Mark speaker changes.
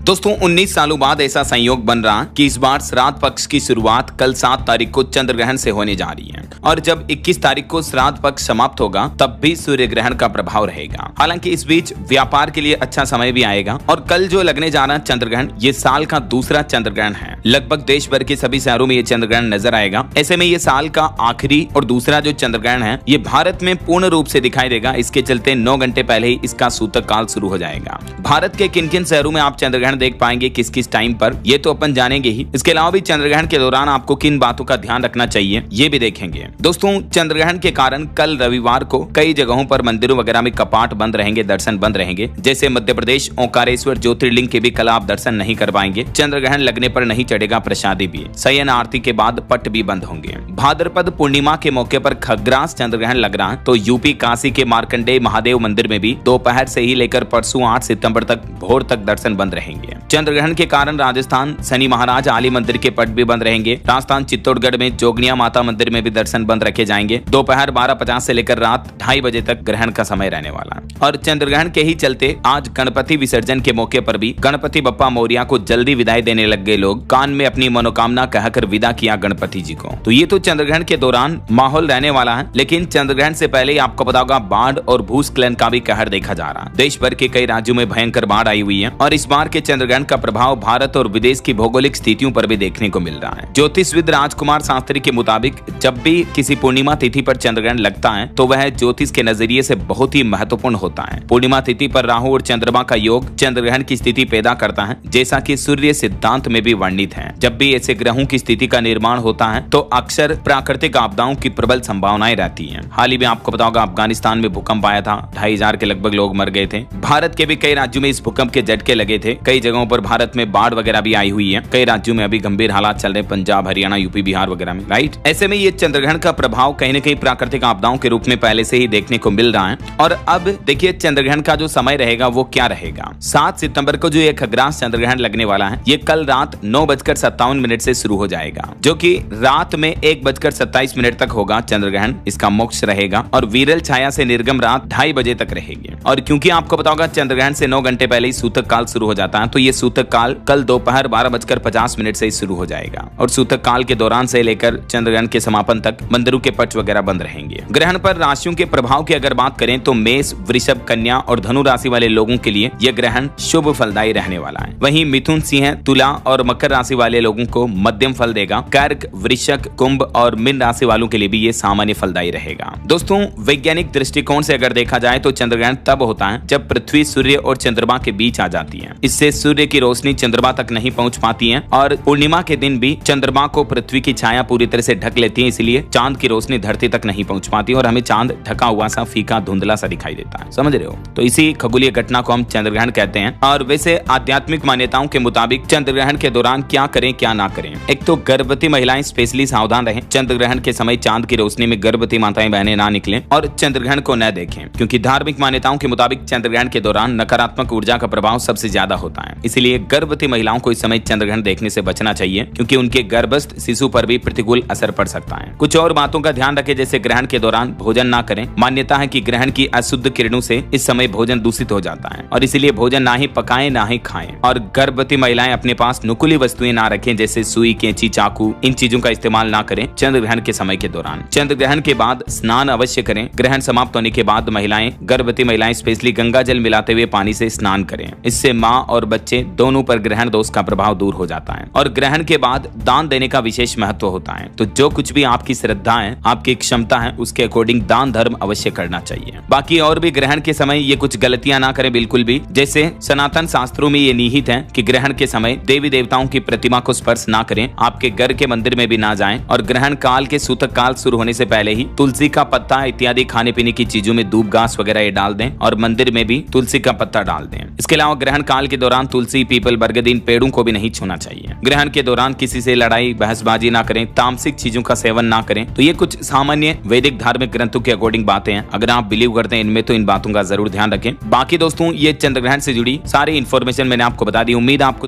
Speaker 1: दोस्तों 19 सालों बाद ऐसा संयोग बन रहा कि इस बार श्राद्ध पक्ष की शुरुआत कल 7 तारीख को चंद्र ग्रहण से होने जा रही है और जब 21 तारीख को श्राद्ध पक्ष समाप्त होगा तब भी सूर्य ग्रहण का प्रभाव रहेगा। हालांकि इस बीच व्यापार के लिए अच्छा समय भी आएगा और कल जो लगने जा रहा चंद्र ग्रहण ये साल का दूसरा चंद्र ग्रहण है। लगभग देश भर के सभी शहरों में ये चंद्र ग्रहण नजर आएगा। ऐसे में ये साल का आखिरी और दूसरा जो चंद्र ग्रहण है ये भारत में पूर्ण रूप से दिखाई देगा। इसके चलते 9 घंटे पहले ही इसका सूतक काल शुरू हो जाएगा। भारत के किन किन शहरों में आप चंद्र ग्रहण देख पाएंगे, किस किस टाइम पर, ये तो अपन जानेंगे ही। इसके अलावा भी चंद्र ग्रहण के दौरान आपको किन बातों का ध्यान रखना चाहिए ये भी देखेंगे। दोस्तों चंद्र ग्रहण के कारण कल रविवार को कई जगहों पर मंदिरों वगैरह में कपाट बंद रहेंगे, दर्शन बंद रहेंगे। जैसे मध्य प्रदेश ओंकारेश्वर ज्योतिर्लिंग के भी कल आप दर्शन नहीं कर पाएंगे। चंद्र ग्रहण लगने पर नहीं चढ़ेगा प्रसादी भी। शयन आरती के बाद पट भी बंद होंगे। भाद्रपद पूर्णिमा के मौके पर खग्रास चंद्र ग्रहण लग रहा है तो यूपी काशी के मार्कंडेय महादेव मंदिर में भी दोपहर से ही लेकर परसों 8 सितंबर तक भोर तक दर्शन बंद रहेंगे। चंद्र ग्रहण के कारण राजस्थान शनि महाराज आली मंदिर के पट भी बंद रहेंगे। राजस्थान चित्तौड़गढ़ में जोगनिया माता मंदिर में भी दर्शन बंद रखे जाएंगे। दोपहर 12:50 से लेकर रात 2:30 बजे तक ग्रहण का समय रहने वाला है। और चंद्र ग्रहण के ही चलते आज गणपति विसर्जन के मौके पर भी गणपति बप्पा मोरिया को जल्दी विदाई देने लग गए लोग। कान में अपनी मनोकामना कहकर विदा किया गणपति जी को। तो ये तो चंद्र ग्रहण के दौरान माहौल रहने वाला है। लेकिन चंद्र ग्रहण से पहले ही आपको पता होगा बाढ़ और भूस्खलन का भी कहर देखा जा रहा है। देश भर के कई राज्यों में भयंकर बाढ़ आई हुई है और इस बार के चंद्र ग्रहण का प्रभाव भारत और विदेश की भौगोलिक स्थितियों पर भी देखने को मिल रहा है। ज्योतिषविद राजकुमार शास्त्री के मुताबिक जब भी किसी पूर्णिमा तिथि पर चंद्र ग्रहण लगता है तो वह ज्योतिष के नजरिए से बहुत ही महत्वपूर्ण होता है। पूर्णिमा तिथि पर राहु और चंद्रमा का योग चंद्र ग्रहण की स्थिति पैदा करता है, जैसा कि सूर्य सिद्धांत में भी वर्णित है। जब भी ऐसे ग्रहों की स्थिति का निर्माण होता है तो अक्सर प्राकृतिक आपदाओं की प्रबल संभावनाएं रहती हैं। हाल ही में आपको पता होगा अफगानिस्तान में भूकंप आया था, 2,500 के लगभग लोग मर गए थे। भारत के भी कई राज्यों में इस भूकंप के झटके लगे थे। कई जगहों पर भारत में बाढ़ वगैरह भी आई हुई है। कई राज्यों में अभी गंभीर हालात चल रहे, पंजाब, हरियाणा, यूपी, बिहार वगैरह में, राइट। ऐसे में ये चंद्र ग्रहण का प्रभाव कहीं न कहीं प्राकृतिक आपदाओं के रूप में पहले से ही देखने को मिल रहा है। और अब देखिए चंद्र ग्रहण का जो समय रहेगा वो क्या रहेगा। 7 सितंबर को जो ये खग्रास चंद्र ग्रहण लगने वाला है ये कल रात 9:57 से शुरू हो जाएगा, जो कि रात में 1:27 तक होगा चंद्र ग्रहण। इसका मोक्ष रहेगा और वीरल छाया से निर्गम रात 2:30 बजे तक रहेगी। और क्योंकि आपको पता होगा चंद्र ग्रहण से 9 घंटे पहले ही सूतक काल शुरू हो जाता है तो ये सूतक काल कल दोपहर 12:50 से ही शुरू हो जाएगा। और सूतक काल के दौरान से लेकर चंद्र ग्रहण के समापन तक मंदिरों के पट वगैरह बंद रहेंगे। ग्रहण पर राशियों के प्रभाव की अगर बात करें तो मेष, वृषभ, कन्या और धनु राशि वाले लोगों के लिए यह ग्रहण शुभ फलदायी रहने वाला है। वहीं मिथुन, सिंह, तुला और मकर राशि वाले लोगों को मध्यम फल देगा। कर्क, वृश्चिक, कुंभ और मीन राशि वालों के लिए भी ये सामान्य फलदायी रहेगा। दोस्तों वैज्ञानिक दृष्टिकोण से अगर देखा जाए तो चंद्र ग्रहण तब होता है जब पृथ्वी सूर्य और चंद्रमा के बीच आ जाती है। इससे सूर्य की रोशनी चंद्रमा तक नहीं पहुंच पाती है और पूर्णिमा के दिन भी चंद्रमा को पृथ्वी की छाया पूरी तरह से ढक लेती है, इसलिए चांद की रोशनी धरती तक नहीं पहुंच पाती और हमें चांद ढका हुआ सा फीका धुंधला सा दिखाई देता है। समझ रहे हो? तो इसी खगोलीय घटना को हम चंद्र ग्रहण कहते हैं। और वैसे आध्यात्मिक मान्यताओं के मुताबिक चंद्र ग्रहण के दौरान क्या करें क्या ना करें। एक तो गर्भवती महिलाएं स्पेशली सावधान रहें। चंद्र ग्रहण के समय चांद की रोशनी में गर्भवती माताएं बहनें ना निकलें और चंद्र ग्रहण को न देखें, क्योंकि धार्मिक मान्यताओं के मुताबिक चंद्र ग्रहण के दौरान नकारात्मक ऊर्जा का प्रभाव सबसे ज्यादा होता है। इसलिए गर्भवती महिलाओं को इस समय चंद्र ग्रहण देखने से बचना चाहिए, क्योंकि उनके गर्भस्थ शिशु पर भी प्रतिकूल असर पड़ सकता है। कुछ और बातों का ध्यान रखें, जैसे ग्रहण के दौरान भोजन ना करें। मान्यता है कि ग्रहण की अशुद्ध किरणों से इस समय भोजन दूषित हो जाता है और इसीलिए भोजन ना ही पकाएं ना ही खाएं। और गर्भवती महिलाएं अपने पास नुकीली वस्तुएं ना रखें, जैसे सुई, कैंची, चाकू, इन चीजों का इस्तेमाल ना करें चंद्र ग्रहण के समय के दौरान। चंद्र ग्रहण के बाद स्नान अवश्य करें। ग्रहण समाप्त होने के बाद महिलाएं, गर्भवती महिलाएं स्पेशली गंगा जल मिलाते हुए पानी से स्नान करें। इससे माँ और बच्चे दोनों पर ग्रहण दोष का प्रभाव दूर हो जाता है। और ग्रहण के बाद दान देने का विशेष महत्व होता है। तो जो कुछ भी आपकी श्रद्धा है, आपकी क्षमता है, उसके अकॉर्डिंग दान धर्म अवश्य करना चाहिए। बाकी और भी ग्रहण के समय ये कुछ गलतियां ना करें बिल्कुल भी। जैसे सनातन शास्त्रों में ये निहित है कि ग्रहण के समय देवी देवताओं की प्रतिमा को स्पर्श ना करें। आपके घर के मंदिर में भी ना जाएं और ग्रहण काल के सूतक काल शुरू होने से पहले ही तुलसी का पत्ता इत्यादि खाने पीने की चीजों में धूप घास वगैरह ये डाल दें और मंदिर में भी तुलसी का पत्ता डाल दें। इसके अलावा ग्रहण काल के दौरान तुलसी, पीपल, बरगद इन पेड़ों को भी नहीं छूना चाहिए। ग्रहण के दौरान किसी से लड़ाई बहसबाजी ना करें, तामसिक चीजों का सेवन ना करें। तो ये कुछ सामान्य वैदिक धार्मिक ग्रंथों के अकॉर्डिंग बातें हैं। अगर आप बिलीव करते हैं इनमें तो इन बातों का जरूर ध्यान रखें। बाकी दोस्तों ये चंद्र ग्रहण से जुड़ी सारी इन्फॉर्मेशन मैंने आपको बता दी। उम्मीद आपको